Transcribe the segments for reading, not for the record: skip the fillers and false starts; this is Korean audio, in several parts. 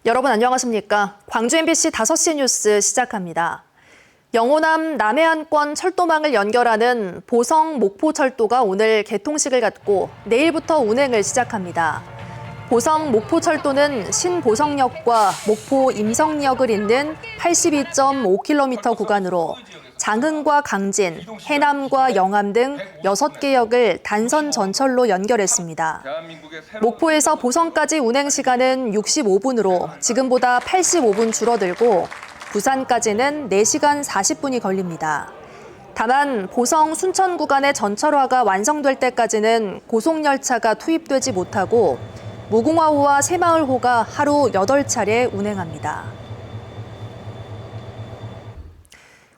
여러분 안녕하십니까? 광주 MBC 5시 뉴스 시작합니다. 영호남 남해안권 철도망을 연결하는 보성 목포철도가 오늘 개통식을 갖고 내일부터 운행을 시작합니다. 보성 목포철도는 신보성역과 목포 임성역을 잇는 82.5km 구간으로 장흥과 강진, 해남과 영암 등 6개 역을 단선 전철로 연결했습니다. 목포에서 보성까지 운행 시간은 65분으로 지금보다 85분 줄어들고 부산까지는 4시간 40분이 걸립니다. 다만 보성 순천 구간의 전철화가 완성될 때까지는 고속열차가 투입되지 못하고 무궁화호와 새마을호가 하루 8차례 운행합니다.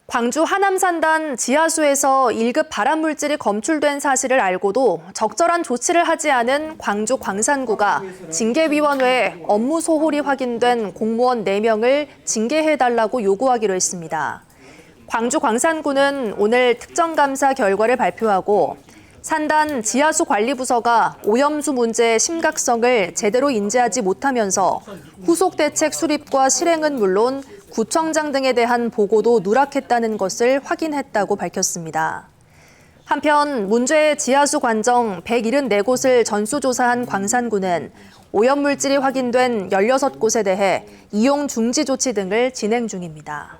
광주 하남산단 지하수에서 1급 발암물질이 검출된 사실을 알고도 적절한 조치를 하지 않은 광주 광산구가 징계위원회에 업무 소홀이 확인된 공무원 4명을 징계해달라고 요구하기로 했습니다. 광주 광산구는 오늘 특정감사 결과를 발표하고 산단 지하수관리부서가 오염수 문제의 심각성을 제대로 인지하지 못하면서 후속 대책 수립과 실행은 물론 구청장 등에 대한 보고도 누락했다는 것을 확인했다고 밝혔습니다. 한편 문제의 지하수 관정 174곳을 전수조사한 광산구는 오염물질이 확인된 16곳에 대해 이용 중지 조치 등을 진행 중입니다.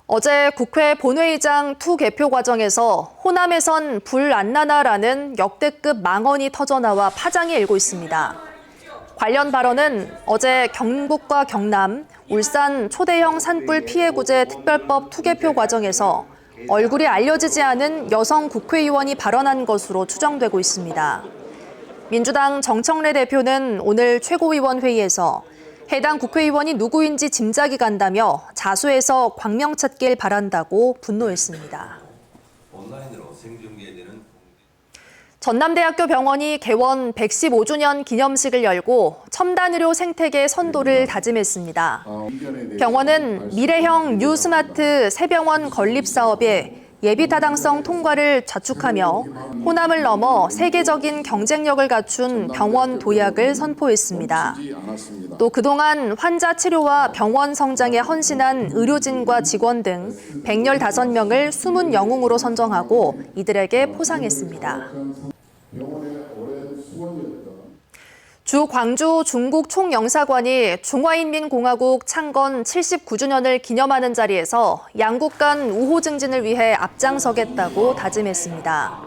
어제 국회 본회의장 투 개표 과정에서 호남에선 불 안 나나라는 역대급 망언이 터져나와 파장이 일고 있습니다. 관련 발언은 어제 경북과 경남, 울산 초대형 산불 피해 구제 특별법 투개표 과정에서 얼굴이 알려지지 않은 여성 국회의원이 발언한 것으로 추정되고 있습니다. 민주당 정청래 대표는 오늘 최고위원회의에서 해당 국회의원이 누구인지 짐작이 간다며 자수해서 광명 찾길 바란다고 분노했습니다. 온라인으로 생중계되는 전남대학교 병원이 개원 115주년 기념식을 열고 첨단의료 생태계 선도를 다짐했습니다. 병원은 미래형 뉴스마트 새병원 건립 사업에 예비타당성 통과를 자축하며 호남을 넘어 세계적인 경쟁력을 갖춘 병원 도약을 선포했습니다. 또 그동안 환자 치료와 병원 성장에 헌신한 의료진과 직원 등 115명을 숨은 영웅으로 선정하고 이들에게 포상했습니다. 주 광주 중국 총영사관이 중화인민공화국 창건 79주년을 기념하는 자리에서 양국 간 우호 증진을 위해 앞장서겠다고 다짐했습니다.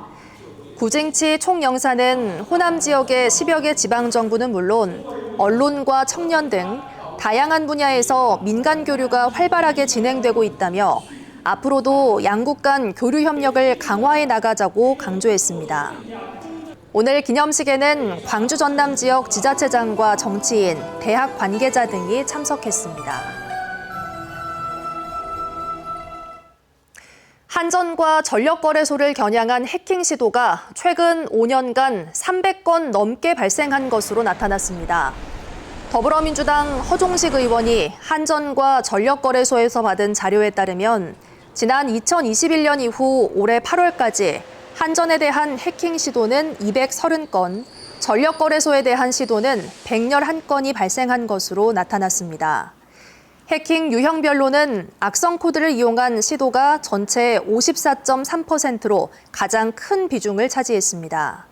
구징치 총영사는 호남 지역의 10여 개 지방정부는 물론 언론과 청년 등 다양한 분야에서 민간 교류가 활발하게 진행되고 있다며 앞으로도 양국 간 교류 협력을 강화해 나가자고 강조했습니다. 오늘 기념식에는 광주 전남 지역 지자체장과 정치인, 대학 관계자 등이 참석했습니다. 한전과 전력거래소를 겨냥한 해킹 시도가 최근 5년간 300건 넘게 발생한 것으로 나타났습니다. 더불어민주당 허종식 의원이 한전과 전력거래소에서 받은 자료에 따르면 지난 2021년 이후 올해 8월까지 한전에 대한 해킹 시도는 230건, 전력거래소에 대한 시도는 111건이 발생한 것으로 나타났습니다. 해킹 유형별로는 악성 코드를 이용한 시도가 전체의 54.3%로 가장 큰 비중을 차지했습니다.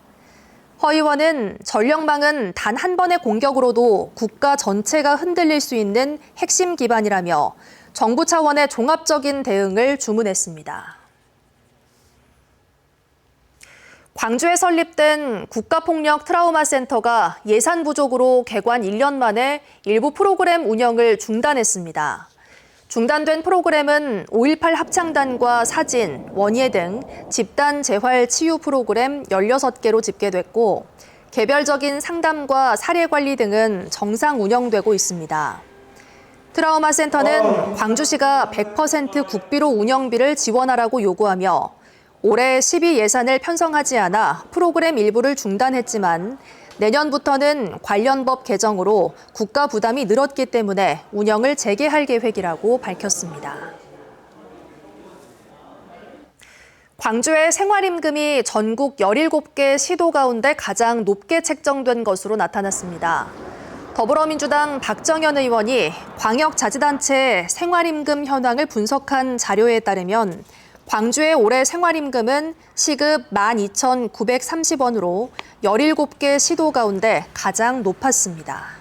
허 의원은 전력망은 단 한 번의 공격으로도 국가 전체가 흔들릴 수 있는 핵심 기반이라며 정부 차원의 종합적인 대응을 주문했습니다. 광주에 설립된 국가폭력 트라우마 센터가 예산 부족으로 개관 1년 만에 일부 프로그램 운영을 중단했습니다. 중단된 프로그램은 5.18 합창단과 사진, 원예 등 집단 재활 치유 프로그램 16개로 집계됐고 개별적인 상담과 사례 관리 등은 정상 운영되고 있습니다. 트라우마 센터는 광주시가 100% 국비로 운영비를 지원하라고 요구하며 올해 12 예산을 편성하지 않아 프로그램 일부를 중단했지만 내년부터는 관련 법 개정으로 국가 부담이 늘었기 때문에 운영을 재개할 계획이라고 밝혔습니다. 광주의 생활임금이 전국 17개 시도 가운데 가장 높게 책정된 것으로 나타났습니다. 더불어민주당 박정현 의원이 광역자치단체 생활임금 현황을 분석한 자료에 따르면 광주의 올해 생활임금은 시급 12,930원으로 17개 시도 가운데 가장 높았습니다.